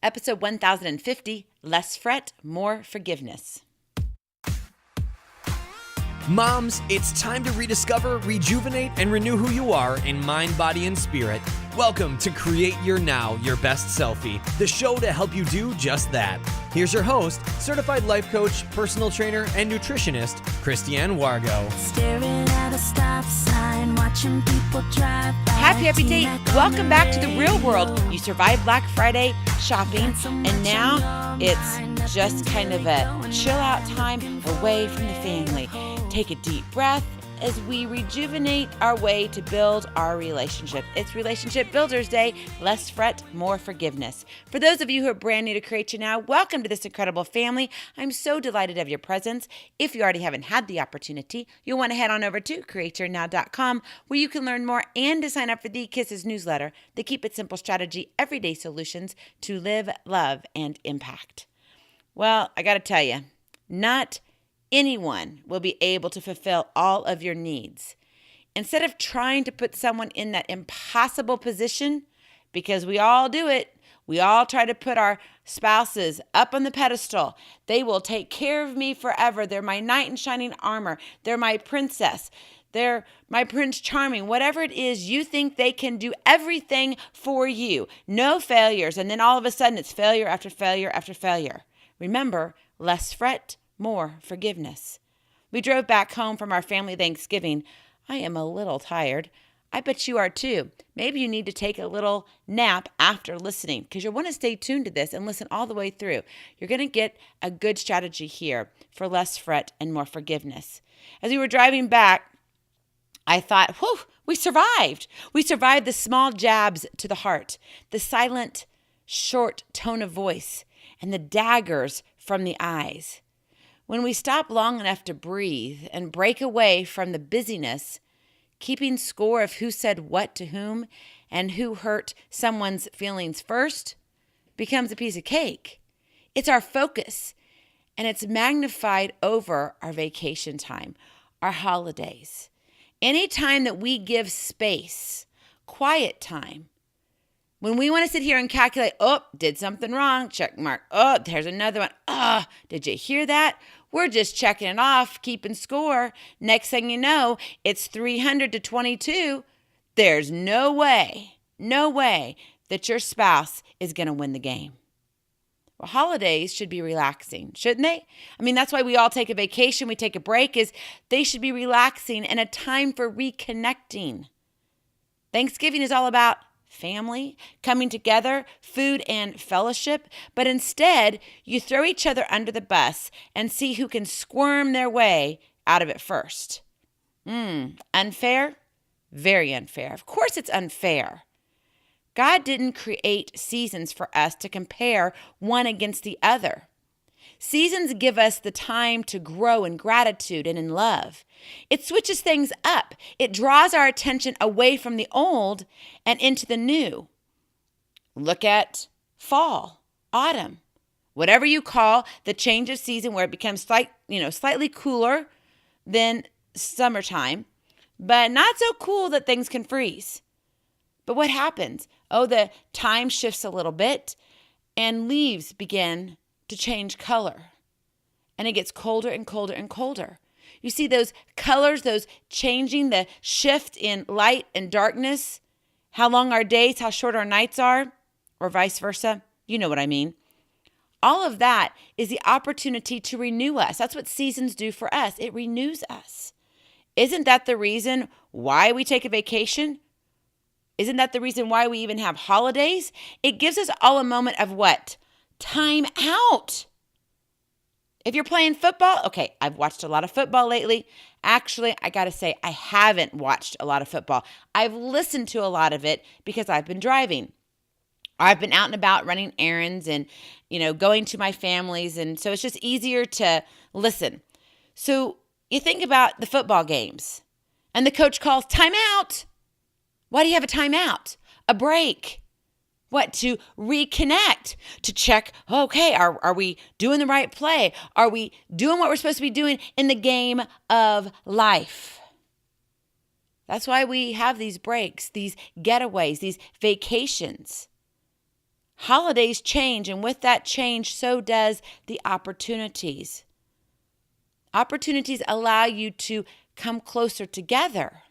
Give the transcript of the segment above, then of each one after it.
Episode 1050, Less Fret, More Forgiveness. Moms, it's time to rediscover, rejuvenate, and renew who you are in mind, body, and spirit. Welcome to Create Your Now, Your Best Selfie, the show to help you do just that. Here's your host, certified life coach, personal trainer, and nutritionist, Christiane Wargo. Staring at a stop sign, watching people drive by. Happy day. Welcome back to the real world. You survived Black Friday shopping, and now it's just kind of a chill out time away from the family. Take a deep breath as we rejuvenate our way to build our relationship. It's Relationship Builders Day. Less fret, more forgiveness. For those of you who are brand new to Create Your Now, welcome to this incredible family. I'm so delighted to have your presence. If you already haven't had the opportunity, you'll want to head on over to createyournow.com, where you can learn more and to sign up for the Kisses newsletter, the Keep It Simple Strategy Everyday Solutions to Live, Love, and Impact. Well, I got to tell you, not anyone will be able to fulfill all of your needs. Instead of trying to put someone in that impossible position, because we all do it, we all try to put our spouses up on the pedestal. They will take care of me forever. They're my knight in shining armor. They're my princess. They're my Prince Charming. Whatever it is, you think they can do everything for you. No failures. And then all of a sudden it's failure after failure after failure. Remember, less fret, more forgiveness. We drove back home from our family Thanksgiving. I am a little tired. I bet you are too. Maybe you need to take a little nap after listening, because you'll want to stay tuned to this and listen all the way through. You're going to get a good strategy here for less fret and more forgiveness. As we were driving back, I thought, whew, we survived. We survived the small jabs to the heart, the silent, short tone of voice, and the daggers from the eyes. When we stop long enough to breathe and break away from the busyness, keeping score of who said what to whom and who hurt someone's feelings first becomes a piece of cake. It's our focus, and it's magnified over our vacation time, our holidays. Any time that we give space, quiet time, when we want to sit here and calculate, oh, did something wrong, check mark, oh, there's another one, oh, did you hear that? We're just checking it off, keeping score. Next thing you know, it's 300 to 22. There's no way that your spouse is going to win the game. Well, holidays should be relaxing, shouldn't they? I mean, that's why we all take a vacation, we take a break, is they should be relaxing and a time for reconnecting. Thanksgiving is all about family, coming together, food and fellowship, but instead you throw each other under the bus and see who can squirm their way out of it first. Unfair? Very unfair. Of course it's unfair. God didn't create seasons for us to compare one against the other. Seasons give us the time to grow in gratitude and in love. It switches things up. It draws our attention away from the old and into the new. Look at fall, autumn, whatever you call the change of season where it becomes slightly cooler than summertime, but not so cool that things can freeze. But what happens? Oh, the time shifts a little bit and leaves begin to change color. And it gets colder and colder and colder. You see those colors, those changing, the shift in light and darkness, how long our days, how short our nights are, or vice versa. You know what I mean. All of that is the opportunity to renew us. That's what seasons do for us. It renews us. Isn't that the reason why we take a vacation? Isn't that the reason why we even have holidays? It gives us all a moment of what? Time out. If you're playing football, okay, I've watched a lot of football lately. Actually, I got to say, I haven't watched a lot of football. I've listened to a lot of it because I've been driving. I've been out and about running errands and, going to my families. And so it's just easier to listen. So you think about the football games and the coach calls timeout. Why do you have a timeout? A break. What? To reconnect, to check, okay, are we doing the right play? Are we doing what we're supposed to be doing in the game of life? That's why we have these breaks, these getaways, these vacations. Holidays change, and with that change, so does the opportunities. Opportunities allow you to come closer together.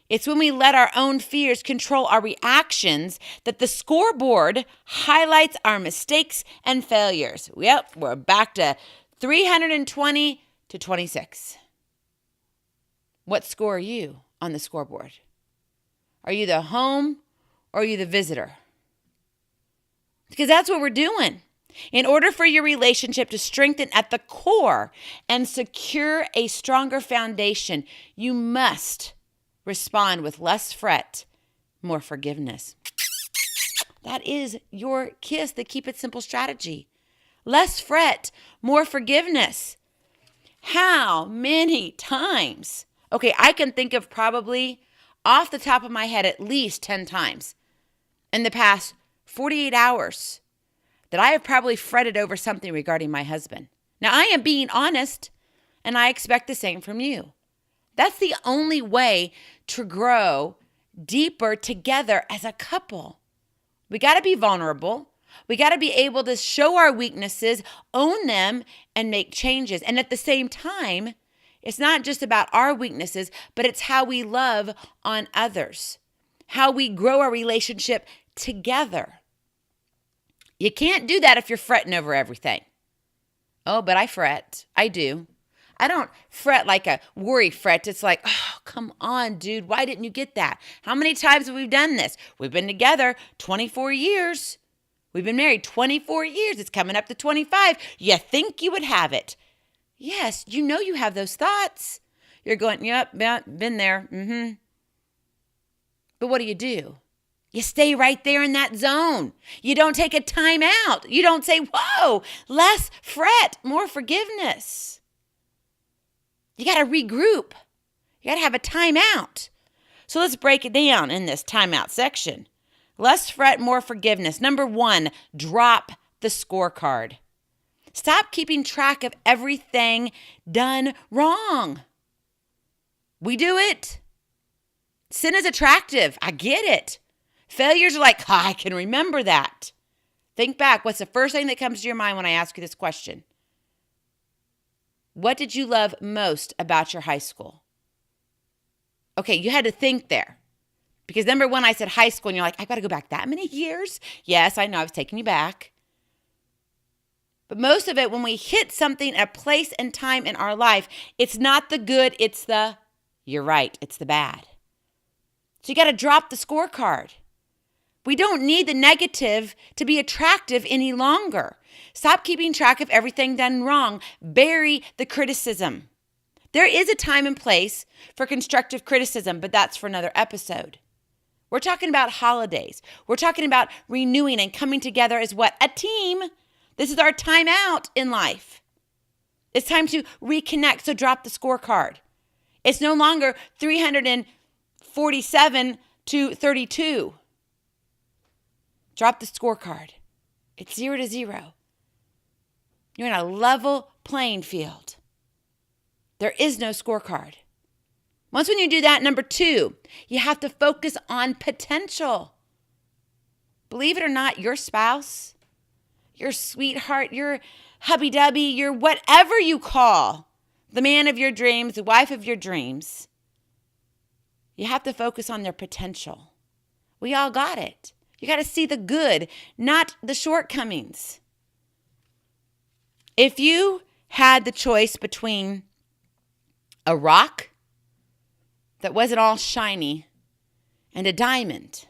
It's when we let our own fears control our reactions that the scoreboard highlights our mistakes and failures. Yep, we're back to 320 to 26. What score are you on the scoreboard? Are you the home or are you the visitor? Because that's what we're doing. In order for your relationship to strengthen at the core and secure a stronger foundation, you must respond with less fret, more forgiveness. That is your kiss, the keep it simple strategy. Less fret, more forgiveness. How many times? Okay, I can think of probably off the top of my head at least 10 times in the past 48 hours that I have probably fretted over something regarding my husband. Now, I am being honest, and I expect the same from you. That's the only way to grow deeper together as a couple. We got to be vulnerable. We got to be able to show our weaknesses, own them, and make changes. And at the same time, it's not just about our weaknesses, but it's how we love on others, how we grow our relationship together. You can't do that if you're fretting over everything. Oh, but I fret. I do. I don't fret like a worry fret. It's like, oh, come on, dude. Why didn't you get that? How many times have we done this? We've been together 24 years. We've been married 24 years. It's coming up to 25. You think you would have it. Yes, you know you have those thoughts. You're going, yep, been there. But what do? You stay right there in that zone. You don't take a time out. You don't say, whoa, less fret, more forgiveness. You got to regroup. You got to have a timeout. So let's break it down in this timeout section. Less fret, more forgiveness. Number 1, drop the scorecard. Stop keeping track of everything done wrong. We do it. Sin is attractive. I get it. Failures are like, I can remember that. Think back. What's the first thing that comes to your mind when I ask you this question? What did you love most about your high school? Okay, you had to think there. Because number 1, I said high school, and you're like, I've got to go back that many years? Yes, I know, I was taking you back. But most of it, when we hit something, a place and time in our life, it's not the good, you're right, it's the bad. So you got to drop the scorecard. We don't need the negative to be attractive any longer. Stop keeping track of everything done wrong. Bury the criticism. There is a time and place for constructive criticism, but that's for another episode. We're talking about holidays. We're talking about renewing and coming together as what? A team. This is our time out in life. It's time to reconnect, so drop the scorecard. It's no longer 347 to 32. Drop the scorecard. It's 0 to 0. You're in a level playing field. There is no scorecard. Once when you do that, number 2, you have to focus on potential. Believe it or not, your spouse, your sweetheart, your hubby-dubby, your whatever you call the man of your dreams, the wife of your dreams, you have to focus on their potential. We all got it. You got to see the good, not the shortcomings. If you had the choice between a rock that wasn't all shiny and a diamond,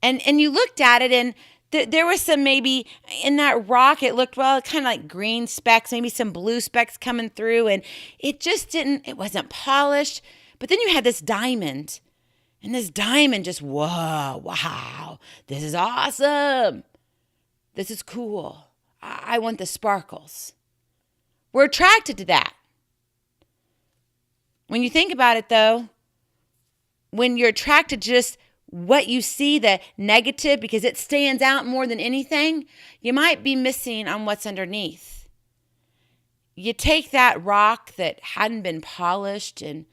and you looked at it and there was some maybe in that rock, it looked, well, kind of like green specks, maybe some blue specks coming through, and it wasn't polished. But then you had this diamond. And this diamond just, whoa, wow, this is awesome. This is cool. I want the sparkles. We're attracted to that. When you think about it, though, when you're attracted to just what you see, the negative, because it stands out more than anything, you might be missing on what's underneath. You take that rock that hadn't been polished and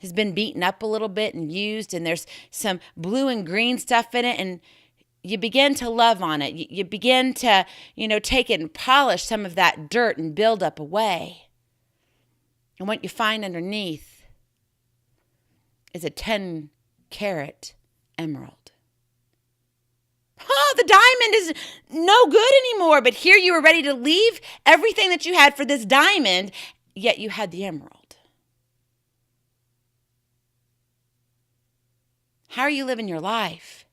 has been beaten up a little bit and used, and there's some blue and green stuff in it, and you begin to love on it. You begin to, take it and polish some of that dirt and buildup away. And what you find underneath is a 10-carat emerald. Oh, the diamond is no good anymore. But here you were ready to leave everything that you had for this diamond, yet you had the emerald. How are you living your life?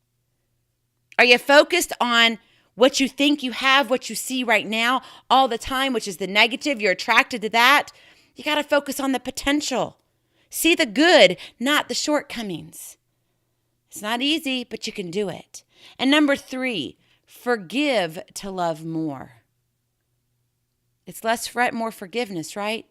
Are you focused on what you think you have, what you see right now all the time, which is the negative? You're attracted to that. You got to focus on the potential. See the good, not the shortcomings. It's not easy, but you can do it. And number 3, forgive to love more. It's less fret, more forgiveness, right?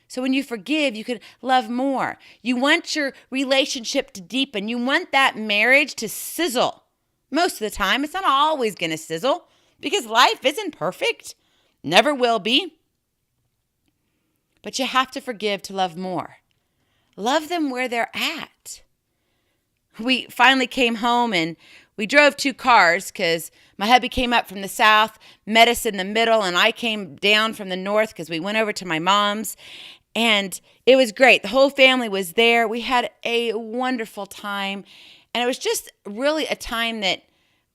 So when you forgive, you can love more. You want your relationship to deepen. You want that marriage to sizzle. Most of the time, it's not always going to sizzle because life isn't perfect. Never will be. But you have to forgive to love more. Love them where they're at. We finally came home and we drove 2 cars because my hubby came up from the south, met us in the middle, and I came down from the north because we went over to my mom's. And it was great. The whole family was there. We had a wonderful time. And it was just really a time that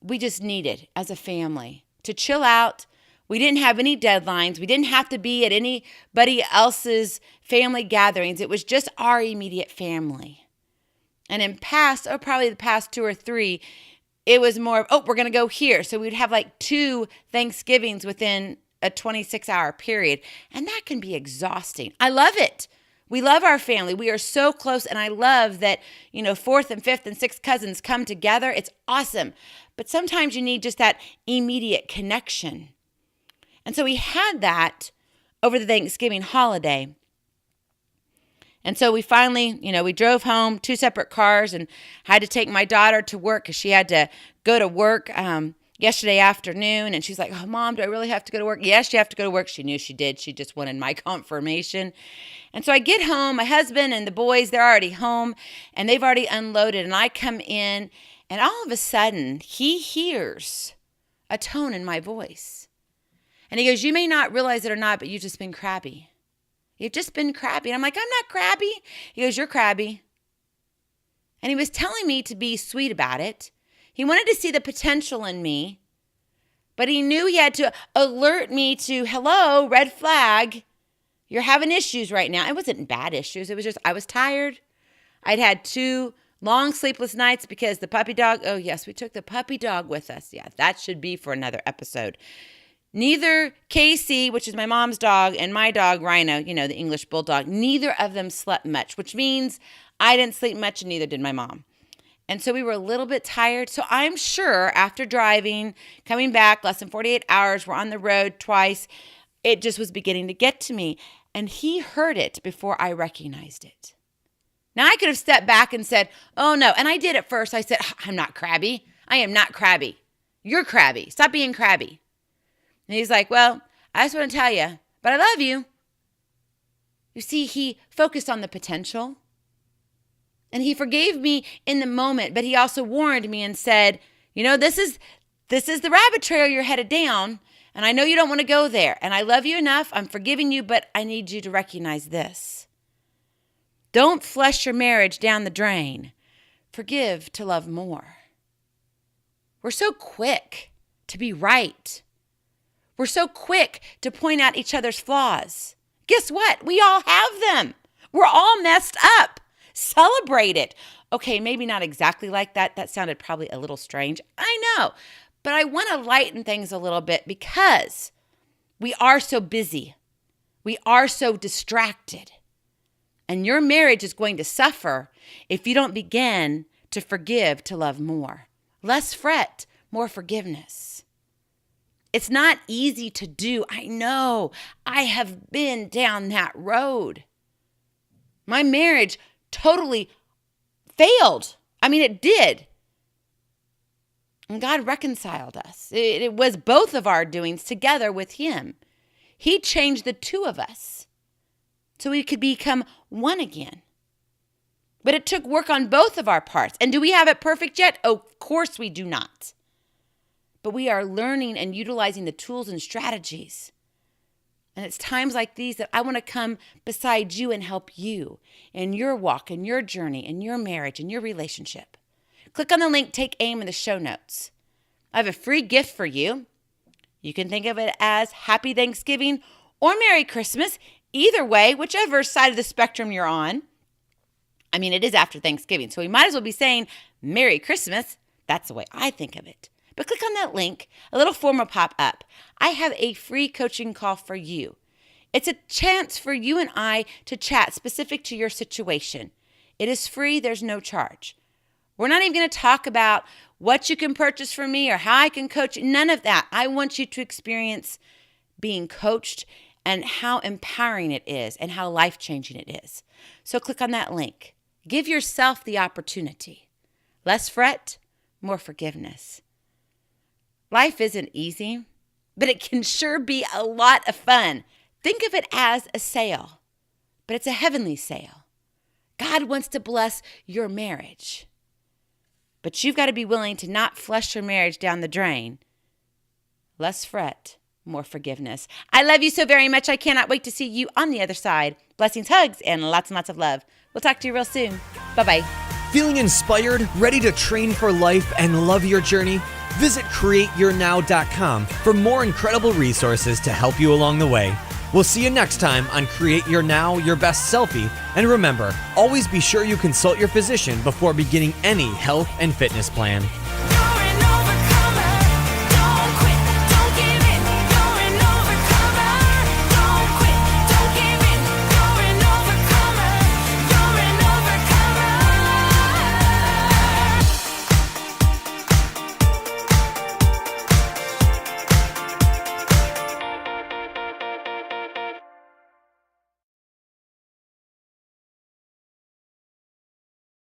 we just needed as a family to chill out. We didn't have any deadlines. We didn't have to be at anybody else's family gatherings. It was just our immediate family. And probably the past 2 or 3, it was more of, we're going to go here. So we'd have like 2 Thanksgivings within a 26-hour period. And that can be exhausting. I love it. We love our family. We are so close. And I love that, 4th and 5th and 6th cousins come together. It's awesome. But sometimes you need just that immediate connection. And so we had that over the Thanksgiving holiday. And so we finally, we drove home, 2 separate cars, and had to take my daughter to work because she had to go to work yesterday afternoon. And she's like, oh, Mom, do I really have to go to work? Yes, you have to go to work. She knew she did. She just wanted my confirmation. And so I get home, my husband and the boys, they're already home, and they've already unloaded. And I come in, and all of a sudden, he hears a tone in my voice. And he goes, you may not realize it or not, but you've just been crabby. You've just been crabby. And I'm like, I'm not crabby. He goes, you're crabby. And he was telling me to be sweet about it. He wanted to see the potential in me, but he knew he had to alert me to, hello, red flag. You're having issues right now. It wasn't bad issues. It was just, I was tired. I'd had 2 long sleepless nights because the puppy dog, oh yes, we took the puppy dog with us. Yeah, that should be for another episode. Neither Casey, which is my mom's dog, and my dog, Rhino, the English bulldog, neither of them slept much, which means I didn't sleep much and neither did my mom. And so we were a little bit tired. So I'm sure after driving, coming back, less than 48 hours, we're on the road twice, it just was beginning to get to me. And he heard it before I recognized it. Now I could have stepped back and said, oh no. And I did at first. I said, I'm not crabby. I am not crabby. You're crabby. Stop being crabby. And he's like, well, I just want to tell you, but I love you. You see, he focused on the potential. And he forgave me in the moment, but he also warned me and said, this is the rabbit trail you're headed down. And I know you don't want to go there. And I love you enough. I'm forgiving you, but I need you to recognize this. Don't flush your marriage down the drain. Forgive to love more. We're so quick to be right. We're so quick to point out each other's flaws. Guess what? We all have them. We're all messed up. Celebrate it. Okay, maybe not exactly like that. That sounded probably a little strange. I know. But I want to lighten things a little bit because we are so busy. We are so distracted. And your marriage is going to suffer if you don't begin to forgive to love more. Less fret, more forgiveness. It's not easy to do. I know. I have been down that road. My marriage totally failed. I mean, it did. And God reconciled us. It was both of our doings together with Him. He changed the 2 of us so we could become one again. But it took work on both of our parts. And do we have it perfect yet? Oh, of course we do not. but we are learning and utilizing the tools and strategies. And it's times like these that I want to come beside you and help you in your walk, in your journey, in your marriage, in your relationship. Click on the link, take aim in the show notes. I have a free gift for you. You can think of it as Happy Thanksgiving or Merry Christmas. Either way, whichever side of the spectrum you're on. I mean, it is after Thanksgiving, so we might as well be saying Merry Christmas. That's the way I think of it. But click on that link. A little form will pop up. I have a free coaching call for you. It's a chance for you and I to chat specific to your situation. It is free. There's no charge. We're not even going to talk about what you can purchase from me or how I can coach you. None of that. I want you to experience being coached and how empowering it is and how life-changing it is. So click on that link. Give yourself the opportunity. Less fret, more forgiveness. Life isn't easy, but it can sure be a lot of fun. Think of it as a sale, but it's a heavenly sale. God wants to bless your marriage, but you've got to be willing to not flush your marriage down the drain. Less fret, more forgiveness. I love you so very much. I cannot wait to see you on the other side. Blessings, hugs, and lots of love. We'll talk to you real soon. Bye-bye. Feeling inspired, ready to train for life and love your journey? Visit createyournow.com for more incredible resources to help you along the way. We'll see you next time on Create Your Now, Your Best Selfie. And remember, always be sure you consult your physician before beginning any health and fitness plan.